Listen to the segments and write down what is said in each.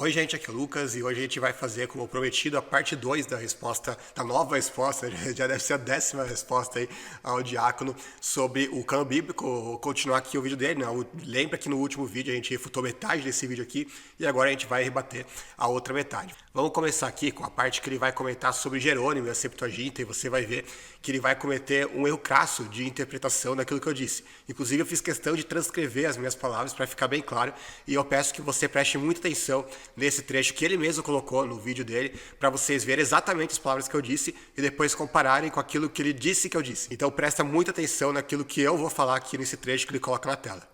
Oi, gente, aqui é o Lucas e hoje a gente vai fazer, como prometido, a parte 2 da resposta, da nova resposta, já deve ser a 10ª resposta aí ao Diácono sobre o cânon bíblico. Vou continuar aqui o vídeo dele, né? Lembra que no último vídeo a gente refutou metade desse vídeo aqui e agora a gente vai rebater a outra metade. Vamos começar aqui com a parte que ele vai comentar sobre Jerônimo e a Septuaginta e você vai ver que ele vai cometer um erro crasso de interpretação daquilo que eu disse. Inclusive eu fiz questão de transcrever as minhas palavras para ficar bem claro e eu peço que você preste muita atenção nesse trecho que ele mesmo colocou no vídeo dele, para vocês verem exatamente as palavras que eu disse e depois compararem com aquilo que ele disse que eu disse. Então presta muita atenção naquilo que eu vou falar aqui nesse trecho que ele coloca na tela.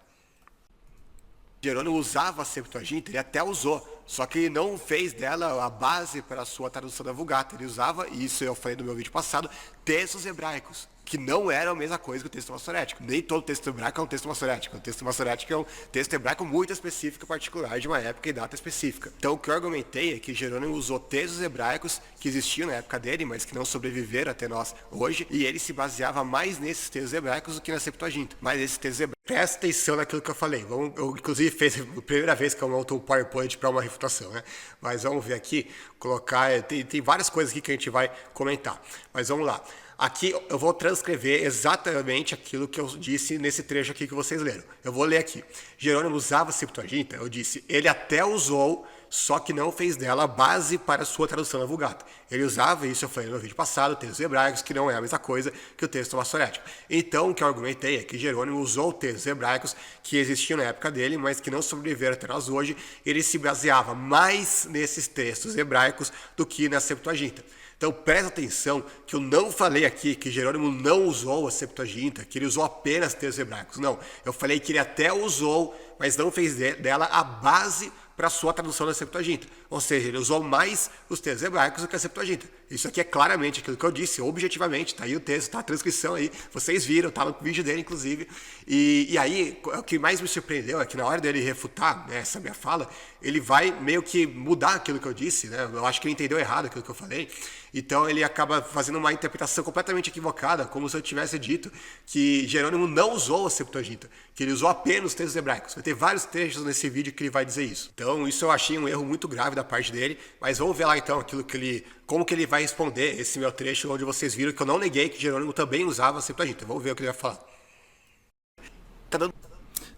Jerônimo usava a Septuaginta, ele até usou, só que ele não fez dela a base para a sua tradução da Vulgata. Ele usava, e isso eu falei no meu vídeo passado, textos hebraicos, que não eram a mesma coisa que o texto massorético. Nem todo texto hebraico é um texto massorético. O texto massorético é um texto hebraico muito específico, particular, de uma época e data específica. Então o que eu argumentei é que Jerônimo usou textos hebraicos que existiam na época dele, mas que não sobreviveram até nós hoje, e ele se baseava mais nesses textos hebraicos do que na Septuaginta. Mas esses textos hebraicos, presta atenção naquilo que eu falei. Eu, inclusive, fiz a primeira vez que eu monto um PowerPoint para uma refutação, né? Mas vamos ver aqui, colocar... Tem várias coisas aqui que a gente vai comentar. Mas vamos lá. Aqui eu vou transcrever exatamente aquilo que eu disse nesse trecho aqui que vocês leram. Eu vou ler aqui. Jerônimo usava a Septuaginta, eu disse, ele até usou, só que não fez dela a base para a sua tradução na Vulgata. Ele usava, isso eu falei no vídeo passado, textos hebraicos, que não é a mesma coisa que o texto massorético. Então, o que eu argumentei é que Jerônimo usou textos hebraicos que existiam na época dele, mas que não sobreviveram até nós hoje. Ele se baseava mais nesses textos hebraicos do que na Septuaginta. Então presta atenção que eu não falei aqui que Jerônimo não usou a Septuaginta, que ele usou apenas textos hebraicos. Não, eu falei que ele até usou, mas não fez dela a base para a sua tradução da Septuaginta. Ou seja, ele usou mais os textos hebraicos do que a Septuaginta. Isso aqui é claramente aquilo que eu disse, objetivamente, está aí o texto, está a transcrição aí, vocês viram, está no vídeo dele, inclusive. E aí, o que mais me surpreendeu é que na hora dele refutar, né, essa minha fala, ele vai meio que mudar aquilo que eu disse, né? Eu acho que ele entendeu errado aquilo que eu falei. Então ele acaba fazendo uma interpretação completamente equivocada, como se eu tivesse dito que Jerônimo não usou a Septuaginta, que ele usou apenas os textos hebraicos. Vai ter vários trechos nesse vídeo que ele vai dizer isso. Então isso eu achei um erro muito grave da parte dele, mas vamos ver lá então aquilo que como que ele vai responder esse meu trecho onde vocês viram que eu não neguei que Jerônimo também usava a Septuaginta. Vamos ver o que ele vai falar.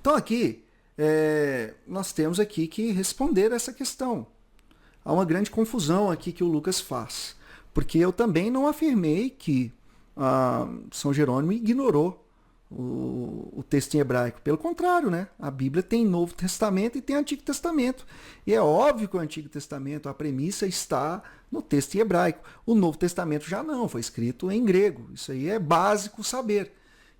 Então aqui, nós temos aqui que responder essa questão. Há uma grande confusão aqui que o Lucas faz. Porque eu também não afirmei que São Jerônimo ignorou o texto em hebraico. Pelo contrário, né? A Bíblia tem Novo Testamento e tem Antigo Testamento. E é óbvio que o Antigo Testamento, a premissa está no texto em hebraico. O Novo Testamento já não, foi escrito em grego. Isso aí é básico saber.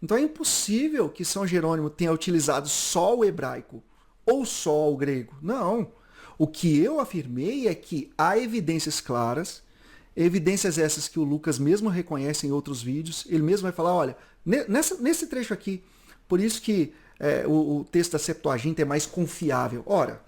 Então é impossível que São Jerônimo tenha utilizado só o hebraico ou só o grego. Não. O que eu afirmei é que há evidências claras, evidências essas que o Lucas mesmo reconhece em outros vídeos. Ele mesmo vai falar, olha, nesse trecho aqui, por isso que o texto da Septuaginta é mais confiável. Ora,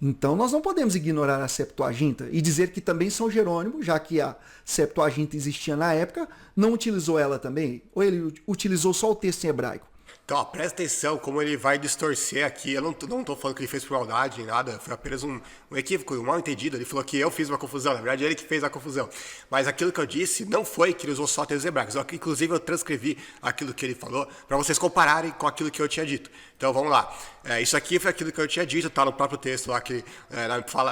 então nós não podemos ignorar a Septuaginta e dizer que também São Jerônimo, já que a Septuaginta existia na época, não utilizou ela também? Ou ele utilizou só o texto em hebraico? Então, ó, presta atenção como ele vai distorcer aqui. Eu não tô falando que ele fez por maldade nem nada, foi apenas um equívoco, um mal entendido. Ele falou que eu fiz uma confusão, na verdade ele que fez a confusão. Mas aquilo que eu disse não foi que ele usou só textos hebraicos. Inclusive eu transcrevi aquilo que ele falou para vocês compararem com aquilo que eu tinha dito. Então vamos lá. Isso aqui foi aquilo que eu tinha dito, tá no próprio texto lá,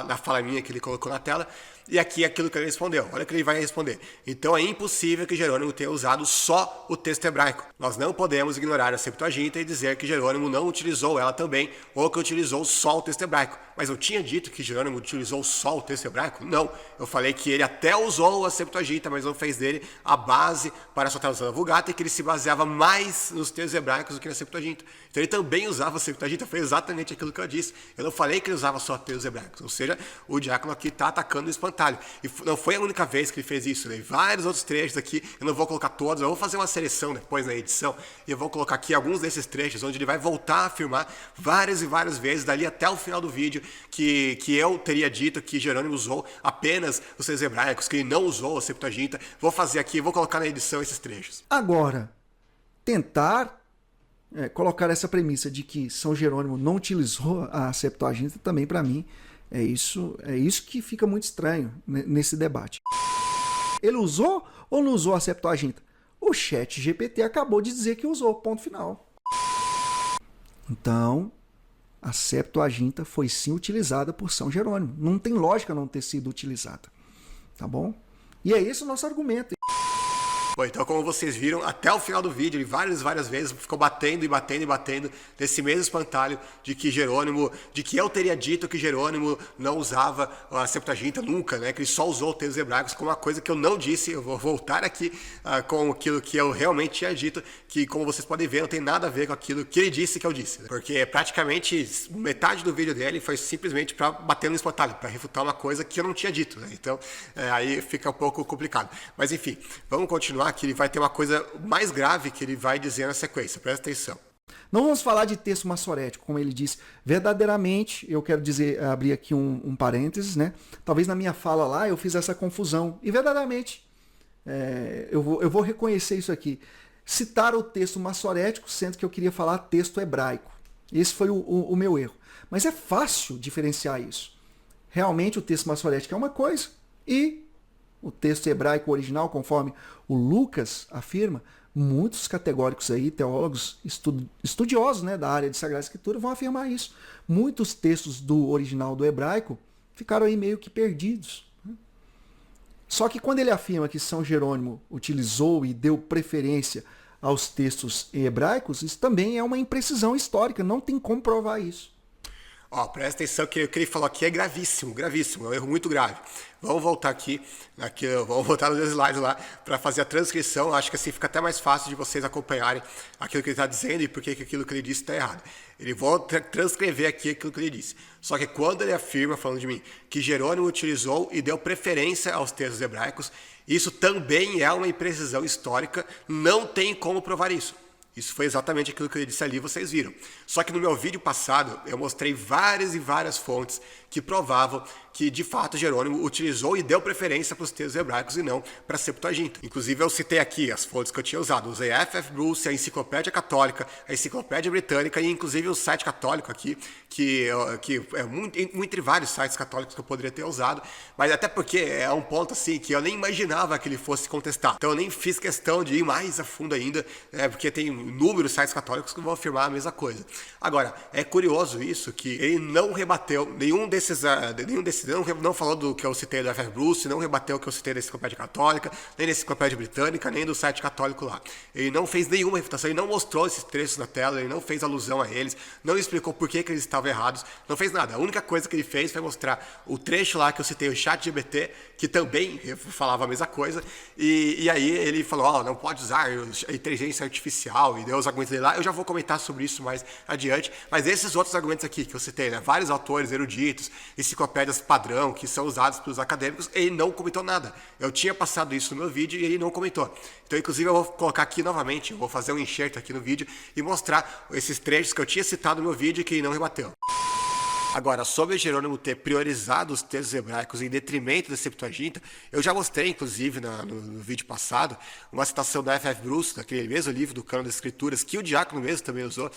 na fala minha que ele colocou na tela. E aqui é aquilo que ele respondeu. Olha o que ele vai responder. Então é impossível que Jerônimo tenha usado só o texto hebraico. Nós não podemos ignorar a Septuaginta e dizer que Jerônimo não utilizou ela também, ou que utilizou só o texto hebraico. Mas eu tinha dito que Jerônimo utilizou só o texto hebraico? Não. Eu falei que ele até usou a Septuaginta, mas não fez dele a base para a sua tradução da Vulgata e que ele se baseava mais nos textos hebraicos do que na Septuaginta. Então ele também usava a Septuaginta, foi exatamente aquilo que eu disse. Eu não falei que ele usava só textos hebraicos. Ou seja, o diácono aqui está atacando o espantalho. E não foi a única vez que ele fez isso. Né? Vários outros trechos aqui, eu não vou colocar todos, eu vou fazer uma seleção depois na edição e eu vou colocar aqui alguns desses trechos onde ele vai voltar a afirmar várias e várias vezes, dali até o final do vídeo, que eu teria dito que Jerônimo usou apenas os textos hebraicos, que ele não usou a Septuaginta. Vou fazer aqui, vou colocar na edição esses trechos. Agora, tentar colocar essa premissa de que São Jerônimo não utilizou a Septuaginta também, para mim, É isso que fica muito estranho nesse debate. Ele usou ou não usou a Septuaginta? O chat GPT acabou de dizer que usou, ponto final. Então, a Septuaginta foi sim utilizada por São Jerônimo. Não tem lógica não ter sido utilizada. Tá bom? E é esse o nosso argumento. Bom, então como vocês viram, até o final do vídeo, ele várias vezes ficou batendo nesse mesmo espantalho de que eu teria dito que Jerônimo não usava a Septuaginta nunca, né? Que ele só usou textos hebraicos, como uma coisa que eu não disse. Eu vou voltar aqui com aquilo que eu realmente tinha dito, que como vocês podem ver, não tem nada a ver com aquilo que ele disse que eu disse, né? Porque praticamente metade do vídeo dele foi simplesmente para bater no espantalho, para refutar uma coisa que eu não tinha dito, né? Então, aí fica um pouco complicado. Mas enfim, vamos continuar. Que ele vai ter uma coisa mais grave que ele vai dizer na sequência. Presta atenção. Não vamos falar de texto massorético, como ele disse. Verdadeiramente, eu quero dizer, abrir aqui um parênteses, né? Talvez na minha fala lá eu fiz essa confusão. E verdadeiramente, eu vou reconhecer isso aqui. Citar o texto massorético, sendo que eu queria falar texto hebraico. Esse foi o meu erro. Mas é fácil diferenciar isso. Realmente o texto massorético é uma coisa e o texto hebraico original, conforme o Lucas afirma, muitos categóricos aí, teólogos estudiosos, né, da área de Sagrada Escritura, vão afirmar isso. Muitos textos do original do hebraico ficaram aí meio que perdidos. Só que quando ele afirma que São Jerônimo utilizou e deu preferência aos textos hebraicos, isso também é uma imprecisão histórica, não tem como provar isso. Presta atenção que o que ele falou aqui é gravíssimo, é um erro muito grave. Vamos voltar aqui vamos voltar nos slides lá para fazer a transcrição. Acho que assim fica até mais fácil de vocês acompanharem aquilo que ele está dizendo e por que aquilo que ele disse está errado. Ele vai transcrever aqui aquilo que ele disse. Só que quando ele afirma, falando de mim, que Jerônimo utilizou e deu preferência aos textos hebraicos, isso também é uma imprecisão histórica, não tem como provar isso. Isso foi exatamente aquilo que eu disse ali, vocês viram. Só que no meu vídeo passado, eu mostrei várias fontes que provavam que, de fato, Jerônimo utilizou e deu preferência para os textos hebraicos e não para a Septuaginta. Inclusive, eu citei aqui as fontes que eu tinha usado. Usei a F.F. Bruce, a Enciclopédia Católica, a Enciclopédia Britânica e, inclusive, o site católico aqui, que é entre vários sites católicos que eu poderia ter usado, mas até porque é um ponto assim que eu nem imaginava que ele fosse contestar. Então, eu nem fiz questão de ir mais a fundo ainda, porque tem inúmeros sites católicos que vão afirmar a mesma coisa. Agora, é curioso isso, que ele não rebateu nenhum desses não falou do que eu citei do F.F. Bruce, não rebateu o que eu citei da Enciclopédia Católica, nem da Enciclopédia Britânica, nem do site católico lá. Ele não fez nenhuma refutação, ele não mostrou esses trechos na tela, ele não fez alusão a eles, não explicou por que eles estavam errados, não fez nada. A única coisa que ele fez foi mostrar o trecho lá que eu citei, o ChatGPT, que também falava a mesma coisa, e aí ele falou, não pode usar a inteligência artificial, e deu os argumentos dele lá. Eu já vou comentar sobre isso mais adiante, mas esses outros argumentos aqui que eu citei, né, vários autores eruditos, enciclopédias padrão que são usadas pelos acadêmicos, ele não comentou nada. Eu tinha passado isso no meu vídeo e ele não comentou. Então, inclusive, eu vou colocar aqui novamente, eu vou fazer um enxerto aqui no vídeo e mostrar esses trechos que eu tinha citado no meu vídeo e que ele não rebateu. Agora, sobre Jerônimo ter priorizado os textos hebraicos em detrimento da Septuaginta, eu já mostrei, inclusive, no vídeo passado, uma citação da F.F. Bruce, daquele mesmo livro do Cânon das Escrituras, que o Diácono mesmo também usou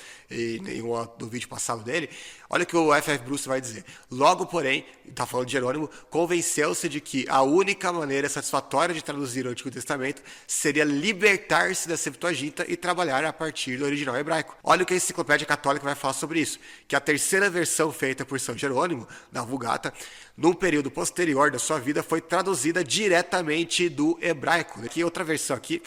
no vídeo passado dele. Olha o que o F.F. Bruce vai dizer. Logo, porém, está falando de Jerônimo, convenceu-se de que a única maneira satisfatória de traduzir o Antigo Testamento seria libertar-se da Septuaginta e trabalhar a partir do original hebraico. Olha o que a Enciclopédia Católica vai falar sobre isso, que a terceira versão feita por São Jerônimo, da Vulgata, num período posterior da sua vida, foi traduzida diretamente do hebraico. Aqui outra versão aqui,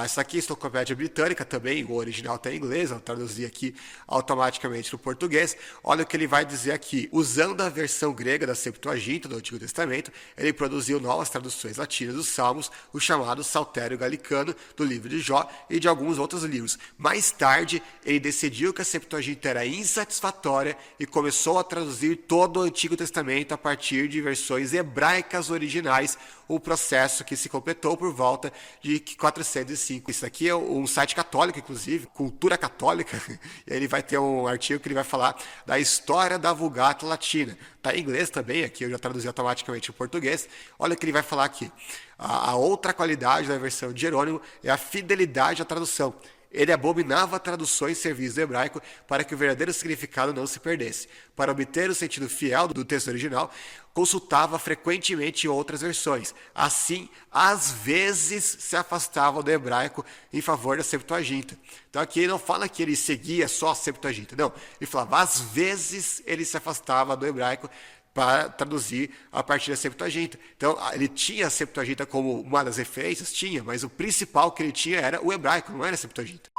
essa aqui é a Enciclopédia Britânica também, o original está em inglês, eu traduzi aqui automaticamente no português. Olha o que ele vai dizer aqui. Usando a versão grega da Septuaginta, do Antigo Testamento, ele produziu novas traduções latinas dos Salmos, o chamado Saltério Galicano, do livro de Jó e de alguns outros livros. Mais tarde, ele decidiu que a Septuaginta era insatisfatória e começou a traduzir todo o Antigo Testamento a partir de versões hebraicas originais, o processo que se completou por volta de 405. Isso aqui é um site católico, inclusive, Cultura Católica, e aí ele vai ter um artigo que ele vai falar da história da Vulgata Latina. Está em inglês também, aqui eu já traduzi automaticamente em português. Olha o que ele vai falar aqui. A outra qualidade da versão de Jerônimo é a fidelidade à tradução. Ele abominava traduções e serviços do hebraico para que o verdadeiro significado não se perdesse. Para obter o sentido fiel do texto original, consultava frequentemente outras versões. Assim, às vezes se afastava do hebraico em favor da Septuaginta. Então aqui ele não fala que ele seguia só a Septuaginta, não. Ele falava, às vezes ele se afastava do hebraico para traduzir a partir da Septuaginta. Então, ele tinha a Septuaginta como uma das referências? Tinha, mas o principal que ele tinha era o hebraico, não era a Septuaginta.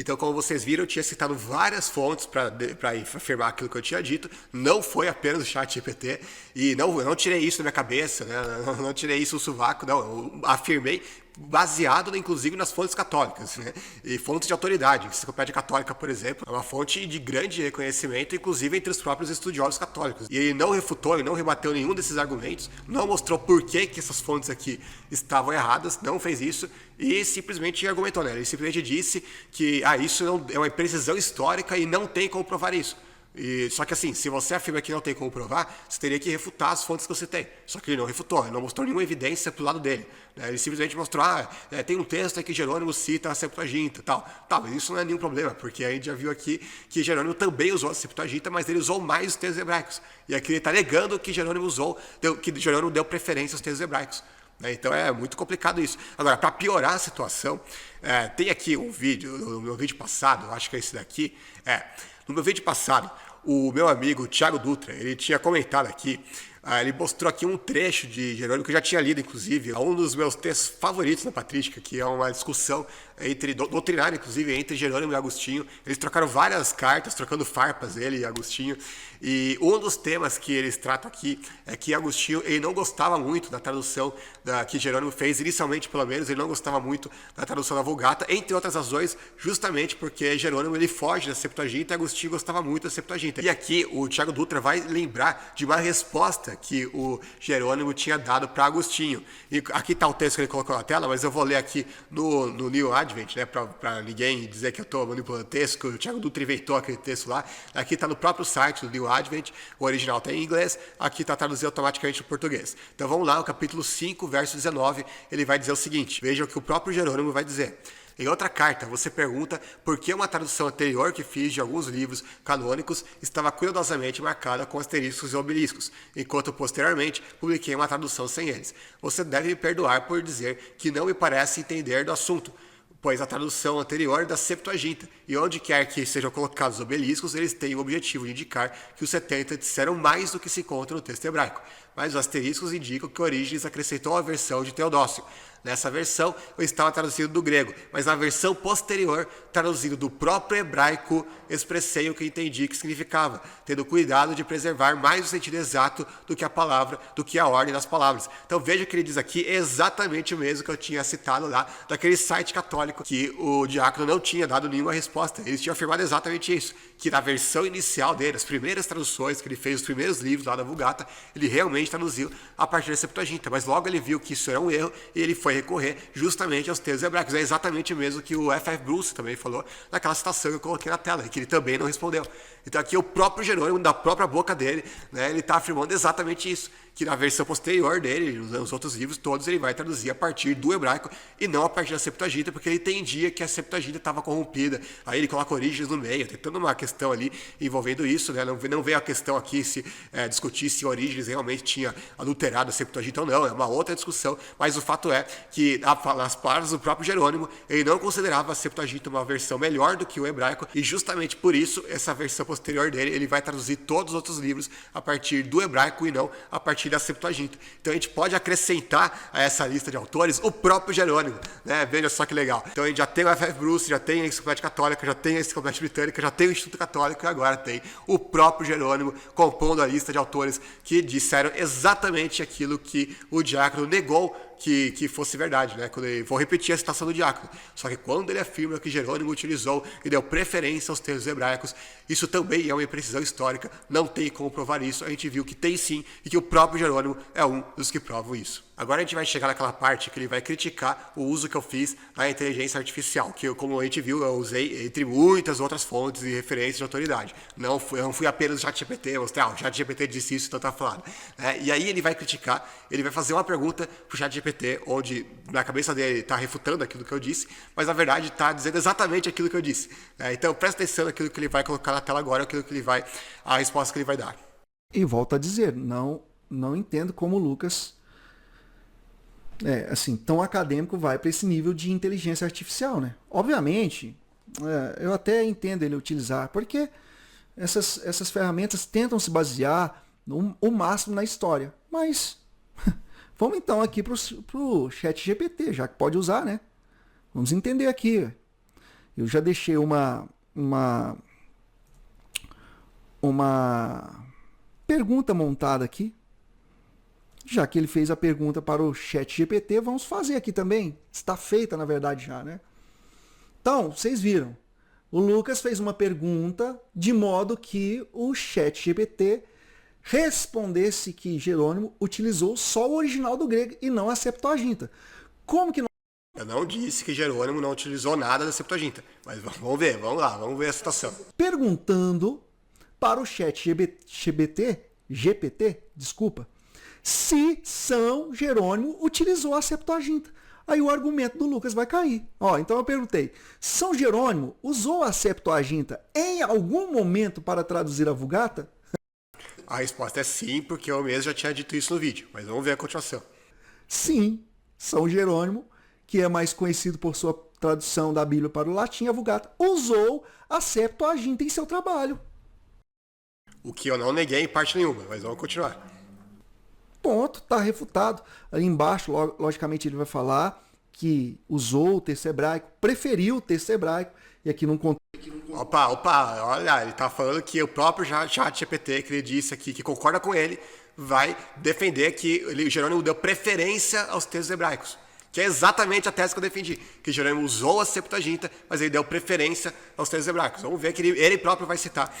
Então, como vocês viram, eu tinha citado várias fontes para afirmar aquilo que eu tinha dito. Não foi apenas o ChatGPT. E eu não tirei isso da minha cabeça, né? Não tirei isso do sovaco, não. Eu afirmei baseado, inclusive, nas fontes católicas, né? E fontes de autoridade. A Enciclopédia Católica, por exemplo, é uma fonte de grande reconhecimento, inclusive entre os próprios estudiosos católicos. E ele não refutou, ele não rebateu nenhum desses argumentos, não mostrou por que essas fontes aqui estavam erradas, não fez isso, e simplesmente argumentou, né? Ele simplesmente disse que isso não, é uma imprecisão histórica e não tem como provar isso. Só que assim, se você afirma que não tem como provar, você teria que refutar as fontes que você tem. Só que ele não refutou, ele não mostrou nenhuma evidência pro lado dele. Né? Ele simplesmente mostrou, tem um texto aí que Jerônimo cita a Septuaginta e tal. Tá, mas isso não é nenhum problema, porque a gente já viu aqui que Jerônimo também usou a Septuaginta, mas ele usou mais os textos hebraicos. E aqui ele está negando que Jerônimo deu preferência aos textos hebraicos. Então é muito complicado isso. Agora, para piorar a situação, tem aqui um vídeo, no meu vídeo passado, acho que é esse daqui. No meu vídeo passado, o meu amigo Thiago Dutra, ele tinha comentado aqui, ele mostrou aqui um trecho de Jerônimo, que eu já tinha lido, inclusive, um dos meus textos favoritos na patrística, que é uma discussão doutrinária, inclusive, entre Jerônimo e Agostinho. Eles trocaram várias cartas, trocando farpas, ele e Agostinho. E um dos temas que eles tratam aqui é que Agostinho ele não gostava muito da tradução que Jerônimo fez, inicialmente pelo menos, ele não gostava muito da tradução da Vulgata, entre outras razões, justamente porque Jerônimo ele foge da Septuaginta e Agostinho gostava muito da Septuaginta. E aqui o Thiago Dutra vai lembrar de uma resposta que o Jerônimo tinha dado para Agostinho. E aqui está o texto que ele colocou na tela, mas eu vou ler aqui no New Advent, né, para ninguém dizer que eu estou manipulando o texto, que o Thiago Dutra inventou aquele texto lá. Aqui está no próprio site do New Advent, o original está em inglês, aqui está traduzido automaticamente para o português. Então vamos lá, o capítulo 5, verso 19, ele vai dizer o seguinte, veja o que o próprio Jerônimo vai dizer. Em outra carta, você pergunta por que uma tradução anterior que fiz de alguns livros canônicos estava cuidadosamente marcada com asteriscos e obeliscos, enquanto posteriormente publiquei uma tradução sem eles. Você deve me perdoar por dizer que não me parece entender do assunto, pois a tradução anterior é da Septuaginta, e onde quer que sejam colocados obeliscos, eles têm o objetivo de indicar que os 70 disseram mais do que se encontra no texto hebraico. Mas os asteriscos indicam que Orígenes acrescentou a versão de Teodócio. Nessa versão, eu estava traduzido do grego, mas na versão posterior, traduzido do próprio hebraico, expressei o que entendi que significava, tendo cuidado de preservar mais o sentido exato do que a palavra, do que a ordem das palavras. Então veja o que ele diz aqui, é exatamente o mesmo que eu tinha citado lá, daquele site católico que o diácono não tinha dado nenhuma resposta. Eles tinham afirmado exatamente isso, que na versão inicial dele, as primeiras traduções que ele fez, os primeiros livros lá da Vulgata, ele realmente traduziu a partir da Septuaginta, mas logo ele viu que isso era um erro e ele foi recorrer justamente aos textos hebraicos. É exatamente o mesmo que o F.F. Bruce também falou naquela citação que eu coloquei na tela, e que ele também não respondeu. Então aqui o próprio Jerônimo, da própria boca dele, né, ele está afirmando exatamente isso, que na versão posterior dele, nos outros livros todos, ele vai traduzir a partir do hebraico e não a partir da Septuaginta, porque ele entendia que a Septuaginta estava corrompida. Aí ele coloca Orígenes no meio, tem toda uma questão ali envolvendo isso, né? Não veio a questão aqui se discutir se Orígenes realmente tinha adulterado a Septuaginta ou não, é uma outra discussão, mas o fato é que nas palavras do próprio Jerônimo, ele não considerava a Septuaginta uma versão melhor do que o hebraico, e justamente por isso, essa versão posterior dele, ele vai traduzir todos os outros livros a partir do hebraico e não a partir da Septuaginta. Então a gente pode acrescentar a essa lista de autores o próprio Jerônimo, né? Veja só que legal. Então a gente já tem o F.F. Bruce, já tem a Enciclopédia Católica, já tem a Enciclopédia Britânica, já tem o Instituto Católico e agora tem o próprio Jerônimo compondo a lista de autores que disseram exatamente aquilo que o diácono negou que fosse verdade, né? Vou repetir a citação do diácono. Só que quando ele afirma que Jerônimo utilizou e deu preferência aos textos hebraicos, isso também é uma imprecisão histórica, não tem como provar isso. A gente viu que tem sim, e que o próprio Jerônimo é um dos que provam isso. Agora a gente vai chegar naquela parte que ele vai criticar o uso que eu fiz da inteligência artificial, que como a gente viu, eu usei entre muitas outras fontes e referências de autoridade. Eu não fui apenas o ChatGPT, mostrar, o ChatGPT disse isso, então tá falando. E aí ele vai criticar, ele vai fazer uma pergunta pro ChatGPT, onde na cabeça dele está refutando aquilo que eu disse, mas na verdade está dizendo exatamente aquilo que eu disse. Então presta atenção naquilo que ele vai colocar na tela agora, a resposta que ele vai dar. E volto a dizer, não entendo como o Lucas, assim, tão acadêmico vai para esse nível de inteligência artificial, né? Obviamente, eu até entendo ele utilizar, porque essas ferramentas tentam se basear o máximo na história. Mas vamos então aqui pro ChatGPT, já que pode usar, né? Vamos entender aqui. Eu já deixei uma pergunta montada aqui. Já que ele fez a pergunta para o ChatGPT, vamos fazer aqui também. Está feita, na verdade, já, né? Então, vocês viram. O Lucas fez uma pergunta de modo que o ChatGPT respondesse que Jerônimo utilizou só o original do grego e não a Septuaginta. Como que não... Eu não disse que Jerônimo não utilizou nada da Septuaginta, mas vamos ver a situação. Perguntando para o ChatGPT, desculpa, se São Jerônimo utilizou a Septuaginta. Aí o argumento do Lucas vai cair. Então eu perguntei, São Jerônimo usou a Septuaginta em algum momento para traduzir a Vulgata? A resposta é sim, porque eu mesmo já tinha dito isso no vídeo, mas vamos ver a continuação. Sim, São Jerônimo, que é mais conhecido por sua tradução da Bíblia para o latim, a Vulgata, usou a Septuaginta em seu trabalho. O que eu não neguei em parte nenhuma, mas vamos continuar. Ponto, está refutado. Ali embaixo, logicamente, ele vai falar que usou o texto hebraico, preferiu o texto hebraico, e aqui não conta. Opa, olha, ele está falando que o próprio ChatGPT, que ele disse aqui, que concorda com ele, vai defender que Jerônimo deu preferência aos textos hebraicos. Que é exatamente a tese que eu defendi, que Jerônimo usou a Septuaginta, mas ele deu preferência aos textos hebraicos. Vamos ver que ele próprio vai citar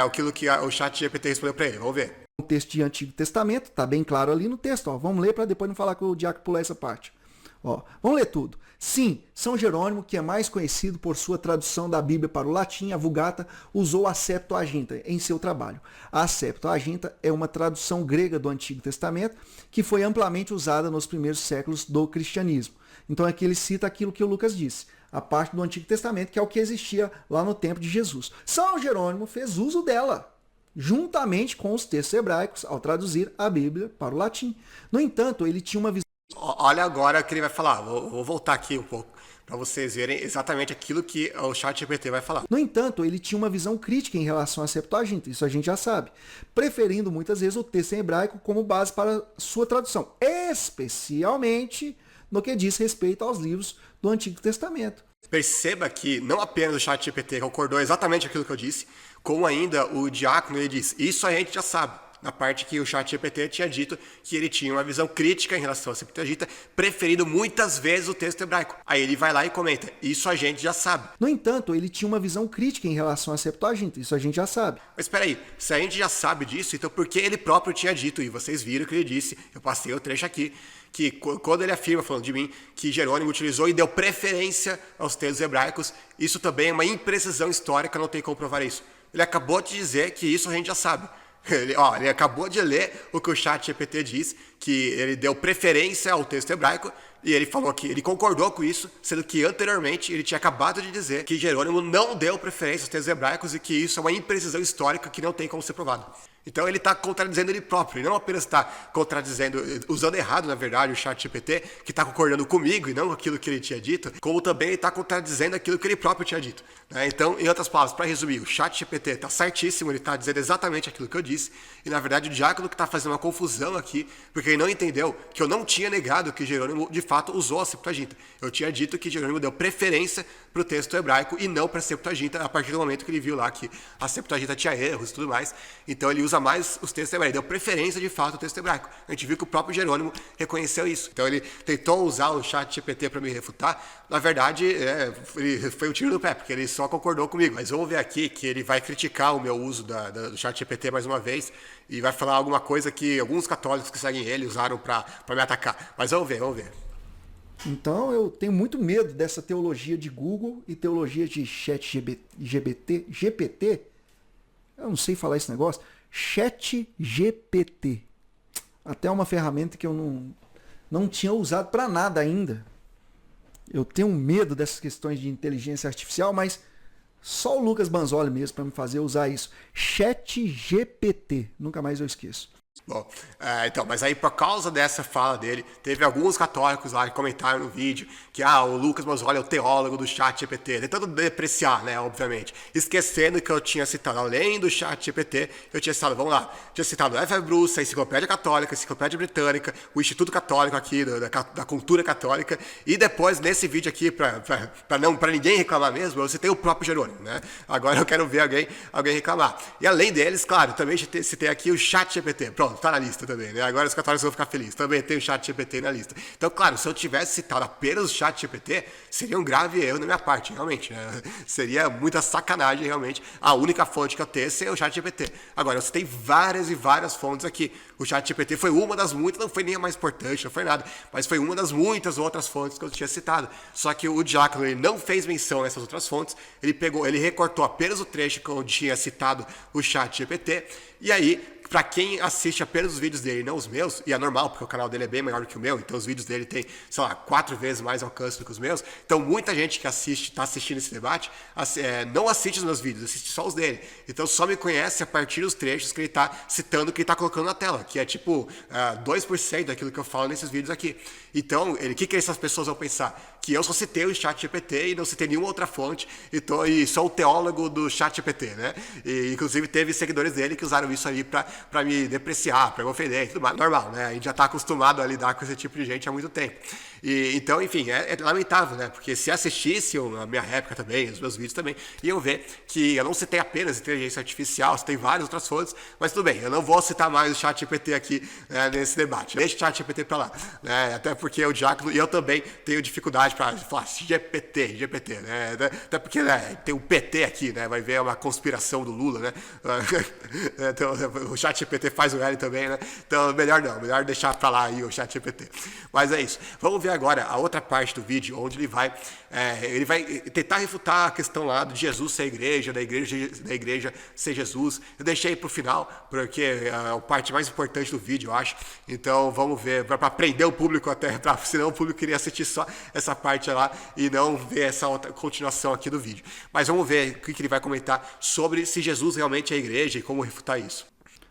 aquilo que o ChatGPT respondeu para ele. Vamos ver. O texto de Antigo Testamento, está bem claro ali no texto. Vamos ler para depois não falar que o Diácono pular essa parte. Vamos ler tudo. Sim, São Jerônimo, que é mais conhecido por sua tradução da Bíblia para o latim, a Vulgata, usou a Septuaginta em seu trabalho. A Septuaginta é uma tradução grega do Antigo Testamento que foi amplamente usada nos primeiros séculos do cristianismo. Então aqui ele cita aquilo que o Lucas disse, a parte do Antigo Testamento, que é o que existia lá no tempo de Jesus. São Jerônimo fez uso dela, juntamente com os textos hebraicos, ao traduzir a Bíblia para o latim. No entanto, ele tinha uma visão... Olha agora o que ele vai falar. Vou voltar aqui um pouco para vocês verem exatamente aquilo que o ChatGPT vai falar. No entanto, ele tinha uma visão crítica em relação à Septuaginta, isso a gente já sabe, preferindo muitas vezes o texto em hebraico como base para sua tradução, especialmente no que diz respeito aos livros do Antigo Testamento. Perceba que não apenas o ChatGPT concordou exatamente aquilo que eu disse, como ainda o Diácono ele diz, isso a gente já sabe. Na parte que o ChatGPT tinha dito que ele tinha uma visão crítica em relação à Septuaginta, preferindo muitas vezes o texto hebraico. Aí ele vai lá e comenta, isso a gente já sabe. No entanto, ele tinha uma visão crítica em relação à Septuaginta, isso a gente já sabe. Mas espera aí, se a gente já sabe disso, então por que ele próprio tinha dito, e vocês viram que ele disse, eu passei o trecho aqui, que quando ele afirma, falando de mim, que Jerônimo utilizou e deu preferência aos textos hebraicos, isso também é uma imprecisão histórica, não tem como provar isso. Ele acabou de dizer que isso a gente já sabe. Ele acabou de ler o que o ChatGPT diz, que ele deu preferência ao texto hebraico, e ele falou que ele concordou com isso, sendo que anteriormente ele tinha acabado de dizer que Jerônimo não deu preferência aos textos hebraicos e que isso é uma imprecisão histórica que não tem como ser provada. Então ele está contradizendo ele próprio, ele não apenas está contradizendo, usando errado, na verdade, o ChatGPT, que está concordando comigo e não com aquilo que ele tinha dito, como também ele está contradizendo aquilo que ele próprio tinha dito. Então, em outras palavras, para resumir, o ChatGPT está certíssimo, ele está dizendo exatamente aquilo que eu disse, e na verdade o Diácono que está fazendo uma confusão aqui, porque ele não entendeu que eu não tinha negado que Jerônimo de fato usou a Septuaginta. Eu tinha dito que Jerônimo deu preferência para o texto hebraico e não para a Septuaginta, a partir do momento que ele viu lá que a Septuaginta tinha erros e tudo mais. Então ele usa usa mais os textos hebraicos, deu preferência de fato ao texto hebraico. A gente viu que o próprio Jerônimo reconheceu isso. Então ele tentou usar o chat GPT para me refutar. Na verdade, ele foi um tiro no pé, porque ele só concordou comigo. Mas vamos ver aqui que ele vai criticar o meu uso do chat GPT mais uma vez e vai falar alguma coisa que alguns católicos que seguem ele usaram para me atacar. Mas vamos ver. Então eu tenho muito medo dessa teologia de Google e teologia de GPT. Eu não sei falar esse negócio. Chat GPT. Até uma ferramenta que eu não tinha usado para nada ainda. Eu tenho medo dessas questões de inteligência artificial, mas só o Lucas Banzoli mesmo para me fazer usar isso. Chat GPT. Nunca mais eu esqueço. Bom, então, mas aí por causa dessa fala dele, teve alguns católicos lá que comentaram no vídeo que o Lucas Banzoli é o teólogo do chat GPT, tentando depreciar, né, obviamente, esquecendo que eu tinha citado, além do chat GPT, eu tinha citado, vamos lá, tinha citado o F.F. Bruce, a Enciclopédia Católica, a Enciclopédia Britânica, o Instituto Católico aqui, da cultura católica, e depois, nesse vídeo aqui, para ninguém reclamar mesmo, eu citei o próprio Jerônimo, né, agora eu quero ver alguém reclamar. E além deles, claro, também citei aqui o chat GPT. Pronto, tá na lista também, né? Agora os católicos vão ficar felizes. Também tem o chat GPT na lista. Então, claro, se eu tivesse citado apenas o chat GPT, seria um grave erro da minha parte, realmente, né? Seria muita sacanagem, realmente. A única fonte que eu tenho é o chat GPT. Agora, eu citei várias e várias fontes aqui. O chat GPT foi uma das muitas, não foi nem a mais importante, não foi nada, mas foi uma das muitas outras fontes que eu tinha citado. Só que o diácono, ele não fez menção a essas outras fontes, ele recortou apenas o trecho que eu tinha citado o chat GPT, e aí, para quem assiste apenas os vídeos dele e não os meus, e é normal, porque o canal dele é bem maior do que o meu, então os vídeos dele tem, sei lá, 4 vezes mais alcance do que os meus, então muita gente que está assistindo esse debate, não assiste os meus vídeos, assiste só os dele, então só me conhece a partir dos trechos que ele está citando, que ele está colocando na tela, que é tipo 2% daquilo que eu falo nesses vídeos aqui. Então, o que essas pessoas vão pensar? Que eu só citei o chat GPT e não citei nenhuma outra fonte, e sou o teólogo do chat GPT, né? E, inclusive, teve seguidores dele que usaram isso aí para me depreciar, para me ofender e tudo mais. Normal, né? A gente já está acostumado a lidar com esse tipo de gente há muito tempo. Então, enfim, é lamentável, né? Porque se assistisse a minha réplica também, os meus vídeos também, iam ver que eu não citei apenas inteligência artificial, citei várias outras fontes, mas tudo bem, eu não vou citar mais o chat GPT aqui, né, nesse debate. Deixa o chat GPT para lá, né? Até porque o diácono e eu também tenho dificuldade para falar GPT, né? Até porque, né, tem um PT aqui, né? Vai ver uma conspiração do Lula, né? Então, o chat GPT faz o L também, né? Então, melhor deixar para lá aí o chat GPT. Mas é isso. Vamos ver agora a outra parte do vídeo, onde ele vai tentar refutar a questão lá de Jesus ser a igreja, da igreja ser Jesus. Eu deixei para o final, porque é a parte mais importante do vídeo, eu acho. Então, vamos ver, para prender o público até, senão o público queria assistir só essa parte lá e não ver essa outra continuação aqui do vídeo. Mas vamos ver o que ele vai comentar sobre se Jesus realmente é a igreja e como refutar isso.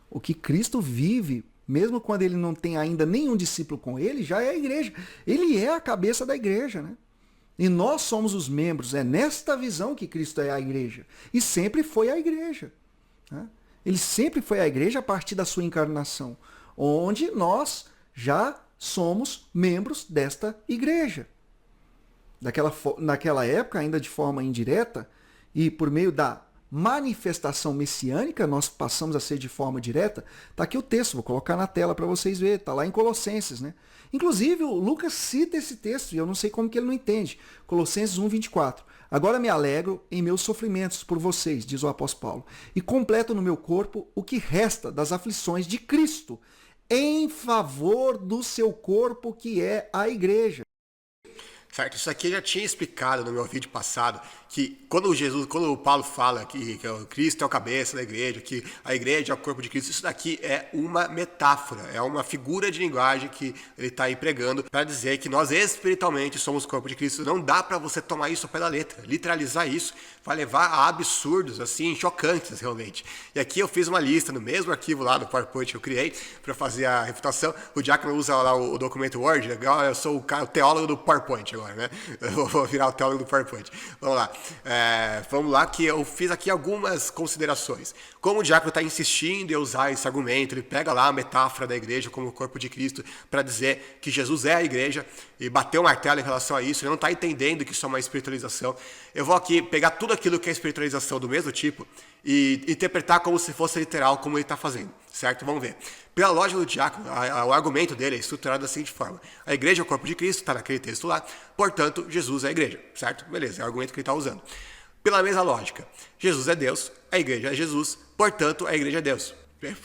O que Cristo vive, mesmo quando ele não tem ainda nenhum discípulo com ele, já é a igreja. Ele é a cabeça da igreja, né? E nós somos os membros. É nesta visão que Cristo é a igreja. E sempre foi a igreja, né? Ele sempre foi a igreja a partir da sua encarnação, onde nós já somos membros desta igreja. Naquela época, ainda de forma indireta, e por meio da manifestação messiânica, nós passamos a ser de forma direta. Está aqui o texto, vou colocar na tela para vocês verem, está lá em Colossenses, né? Inclusive, o Lucas cita esse texto, e eu não sei como que ele não entende. Colossenses 1:24. Agora me alegro em meus sofrimentos por vocês, diz o apóstolo Paulo, e completo no meu corpo o que resta das aflições de Cristo, em favor do seu corpo, que é a igreja. Certo, isso aqui eu já tinha explicado no meu vídeo passado, que quando o Paulo fala que o Cristo é o cabeça da igreja, que a igreja é o corpo de Cristo, isso daqui é uma metáfora, é uma figura de linguagem que ele está empregando para dizer que nós espiritualmente somos o corpo de Cristo. Não dá para você tomar isso pela letra, literalizar isso vai levar a absurdos, assim, chocantes realmente. E aqui eu fiz uma lista no mesmo arquivo lá do PowerPoint que eu criei para fazer a refutação. O diácono usa lá o documento Word, legal, eu sou o teólogo do PowerPoint agora, né? Eu vou virar o teólogo do PowerPoint. Vamos lá. Vamos lá, que eu fiz aqui algumas considerações. Como o diácono está insistindo em usar esse argumento, ele pega lá a metáfora da igreja como o corpo de Cristo para dizer que Jesus é a igreja e bater o martelo em relação a isso, ele não está entendendo que isso é uma espiritualização. Eu vou aqui pegar tudo aquilo que é espiritualização do mesmo tipo e interpretar como se fosse literal, como ele está fazendo, certo? Vamos ver. Pela lógica do diácono, o argumento dele é estruturado da seguinte forma. A igreja é o corpo de Cristo, está naquele texto lá, portanto, Jesus é a igreja, certo? Beleza, é o argumento que ele está usando. Pela mesma lógica, Jesus é Deus, a igreja é Jesus, portanto, a igreja é Deus.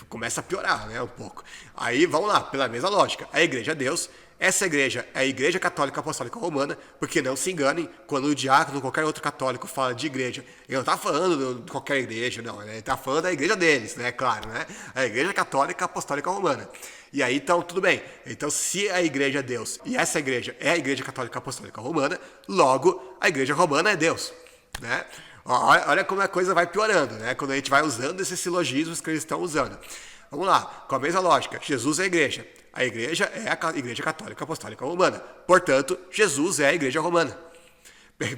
Começa a piorar, né, um pouco. Aí, vamos lá, pela mesma lógica, a igreja é Deus, essa igreja é a Igreja Católica Apostólica Romana, porque não se enganem, quando o diácono ou qualquer outro católico fala de igreja, ele não está falando de qualquer igreja, não, ele está falando da igreja deles, né, claro, né, a Igreja Católica Apostólica Romana. E aí, então, tudo bem. Então, se a igreja é Deus e essa igreja é a Igreja Católica Apostólica Romana, logo, a igreja romana é Deus, né? Olha como a coisa vai piorando, né, quando a gente vai usando esses silogismos que eles estão usando. Vamos lá, com a mesma lógica, Jesus é a igreja. A igreja é a Igreja Católica Apostólica Romana. Portanto, Jesus é a igreja romana.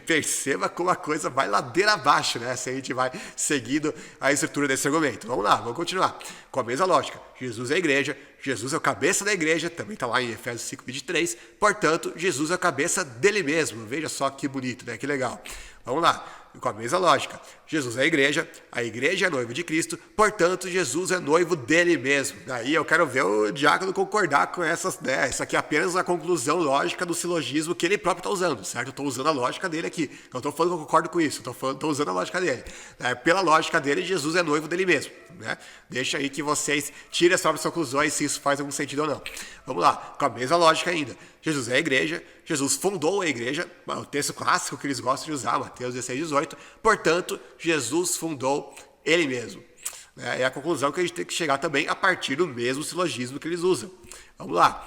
Perceba como a coisa vai ladeira abaixo, né? Se a gente vai seguindo a estrutura desse argumento. Vamos lá, vamos continuar. Com a mesma lógica, Jesus é a igreja, Jesus é o cabeça da igreja, também está lá em Efésios 5, 23. Portanto, Jesus é a cabeça dele mesmo. Veja só que bonito, né? Que legal. Vamos lá. Com a mesma lógica, Jesus é a igreja é noivo de Cristo, portanto, Jesus é noivo dele mesmo. Daí eu quero ver o diácono concordar com essas, né? Isso aqui é apenas a conclusão lógica do silogismo que ele próprio está usando, certo? Eu estou usando a lógica dele aqui. Não estou falando que eu concordo com isso, estou usando a lógica dele. Pela lógica dele, Jesus é noivo dele mesmo, né? Deixa aí que vocês tirem as próprias conclusões se isso faz algum sentido ou não. Vamos lá, com a mesma lógica ainda. Jesus é a igreja, Jesus fundou a igreja, o texto clássico que eles gostam de usar, Mateus 16, 18. Portanto, Jesus fundou ele mesmo. É a conclusão que a gente tem que chegar também a partir do mesmo silogismo que eles usam. Vamos lá.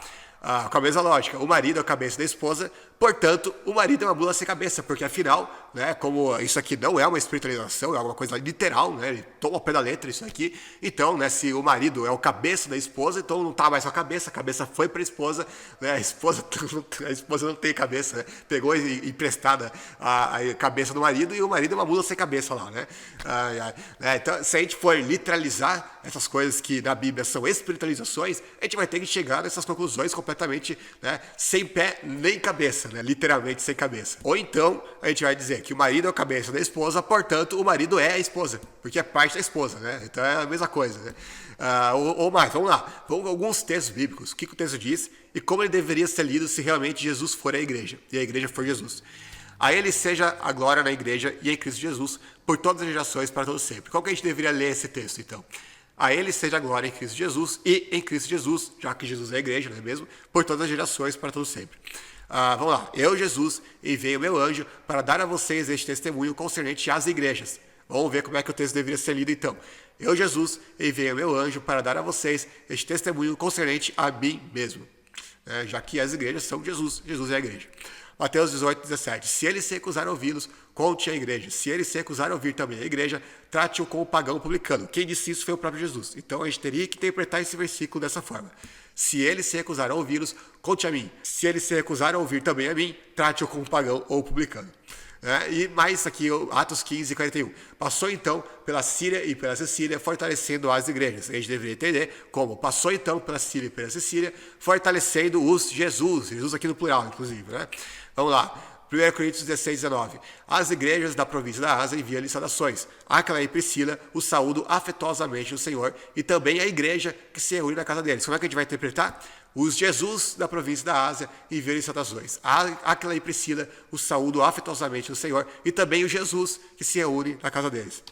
Com a mesma lógica, o marido é a cabeça da esposa, portanto, o marido é uma mula sem cabeça, porque afinal, né, como isso aqui não é uma espiritualização, é alguma coisa literal, né, ele toma ao pé da letra isso aqui, então, né, se o marido é o cabeça da esposa, então não está mais com a cabeça foi para a esposa, né, a esposa não tem cabeça, né, pegou emprestada a cabeça do marido e o marido é uma mula sem cabeça lá, né. Então, se a gente for literalizar essas coisas que na Bíblia são espiritualizações, a gente vai ter que chegar nessas conclusões completamente, né, sem pé nem cabeça, né, literalmente sem cabeça. Ou então a gente vai dizer que o marido é a cabeça da esposa, portanto o marido é a esposa, porque é parte da esposa, né? Então é a mesma coisa, né? Ou mais, vamos lá, vamos a alguns textos bíblicos, o que o texto diz e como ele deveria ser lido se realmente Jesus for a igreja e a igreja for Jesus. A ele seja a glória na igreja e em Cristo Jesus por todas as gerações para todos sempre. Qual que a gente deveria ler esse texto então? A ele seja a glória em Cristo Jesus e em Cristo Jesus, já que Jesus é a igreja, não é mesmo? Por todas as gerações, para todos sempre. Vamos lá. Eu, Jesus, enviei o meu anjo para dar a vocês este testemunho concernente às igrejas. Vamos ver como é que o texto deveria ser lido então. Eu, Jesus, enviei o meu anjo para dar a vocês este testemunho concernente a mim mesmo. Já que as igrejas são Jesus. Jesus é a igreja. Mateus 18, 17. Se ele se recusar a ouvi-los, conte à igreja. Se ele se recusar a ouvir também a igreja, trate-o como pagão publicano. Quem disse isso foi o próprio Jesus. Então a gente teria que interpretar esse versículo dessa forma. Se ele se recusar a ouvi-los, conte a mim. Se ele se recusar a ouvir também a mim, trate-o como pagão ou publicano. E mais aqui, Atos 15, 41. Passou então pela Síria e pela Sicília, fortalecendo as igrejas. A gente deveria entender como passou então pela Síria e pela Sicília, fortalecendo os Jesus aqui no plural, inclusive, né? Vamos lá. 1 Coríntios 16, 19. As igrejas da província da Ásia enviam-lhes saudações. Aquila e Priscila os saúdo afetuosamente no Senhor e também a igreja que se reúne na casa deles. Como é que a gente vai interpretar? Os Jesus da província da Ásia enviam-lhes saudações. Aquila e Priscila os saúdo afetuosamente no Senhor e também o Jesus que se reúne na casa deles.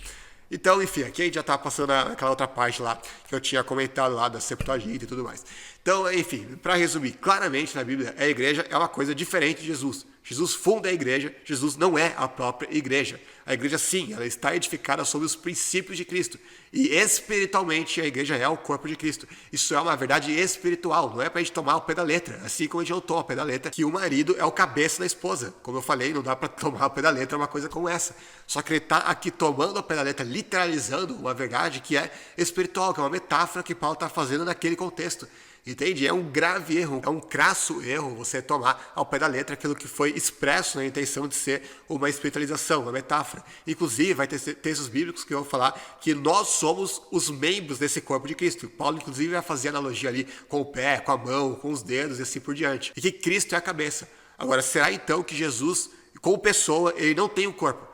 Então, enfim, aqui a gente já está passando aquela outra parte lá que eu tinha comentado lá da Septuaginta e tudo mais. Então, enfim, para resumir, claramente na Bíblia, a igreja é uma coisa diferente de Jesus. Jesus funda a igreja, Jesus não é a própria igreja. A igreja, sim, ela está edificada sobre os princípios de Cristo. E espiritualmente a igreja é o corpo de Cristo. Isso é uma verdade espiritual, não é para a gente tomar ao pé da letra. Assim como a gente não toma ao pé da letra que o marido é o cabeça da esposa. Como eu falei, não dá para tomar ao pé da letra uma coisa como essa. Só que ele está aqui tomando ao pé da letra, literalizando uma verdade que é espiritual, que é uma metáfora que Paulo está fazendo naquele contexto. Entende? É um grave erro, é um crasso erro você tomar ao pé da letra aquilo que foi expresso na intenção de ser uma espiritualização, uma metáfora. Inclusive, vai ter textos bíblicos que vão falar que nós somos os membros desse corpo de Cristo. Paulo, inclusive, vai fazer analogia ali com o pé, com a mão, com os dedos e assim por diante. E que Cristo é a cabeça. Agora, será então que Jesus, como pessoa, ele não tem um corpo?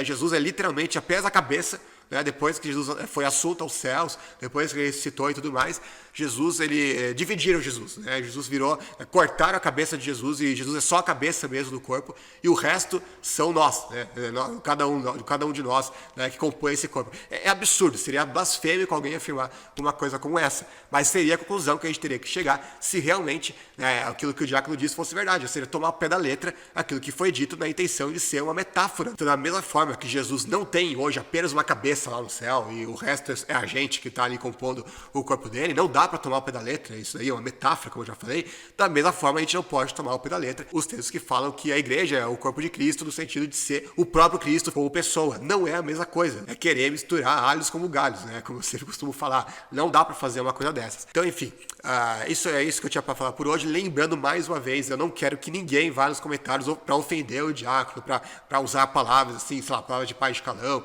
Jesus é literalmente apenas a cabeça, né? Depois que Jesus foi assunto aos céus, depois que ele ressuscitou e tudo mais, dividiram Jesus, né? Jesus cortaram a cabeça de Jesus, e Jesus é só a cabeça mesmo do corpo, e o resto são nós, né? Cada um de nós, né, que compõe esse corpo. É absurdo, seria blasfêmico alguém afirmar uma coisa como essa, mas seria a conclusão que a gente teria que chegar se realmente, né, aquilo que o diácono disse fosse verdade, ou seja, tomar ao pé da letra aquilo que foi dito na intenção de ser uma metáfora. Então, da mesma forma que Jesus não tem hoje apenas uma cabeça lá no céu e o resto é a gente que está ali compondo o corpo dele, não dá para tomar ao pé da letra, isso aí é uma metáfora, como eu já falei. Da mesma forma, a gente não pode tomar ao pé da letra os textos que falam que a igreja é o corpo de Cristo, no sentido de ser o próprio Cristo como pessoa. Não é a mesma coisa. É querer misturar alhos como galhos, né? Como eu sempre costumo falar. Não dá para fazer uma coisa dessas. Então, enfim, isso é isso que eu tinha para falar por hoje. Lembrando mais uma vez, eu não quero que ninguém vá nos comentários para ofender o diácono, para usar palavras assim, sei lá, palavras de pai de calão.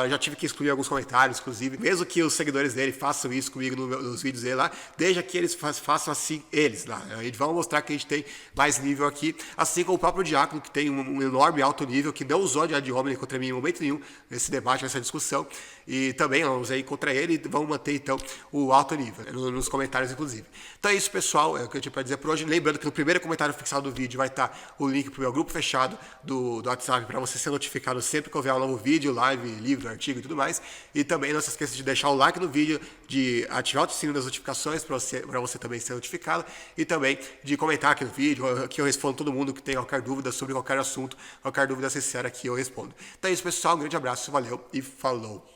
Eu já tive que excluir alguns comentários, inclusive, mesmo que os seguidores dele façam isso comigo nos vídeos dele lá, desde que eles façam assim eles lá. Eles vão mostrar que a gente tem mais nível aqui, assim como o próprio diácono, que tem um enorme alto nível, que não usou de ad hominem contra mim em momento nenhum nesse debate, nessa discussão, e também não usei contra ele, e vamos manter então o alto nível, né, nos comentários inclusive. Então é isso, pessoal, é o que eu tinha para dizer por hoje. Lembrando que no primeiro comentário fixado do vídeo vai estar o link para o meu grupo fechado do WhatsApp, para você ser notificado sempre que houver um novo vídeo, live, livro, artigo e tudo mais. E também não se esqueça de deixar o like no vídeo, de ativar o sininho das notificações para você também ser notificado, e também de comentar aqui no vídeo, que eu respondo todo mundo que tem qualquer dúvida sobre qualquer assunto, qualquer dúvida sincera que eu respondo. Então é isso, pessoal, um grande abraço, valeu e falou!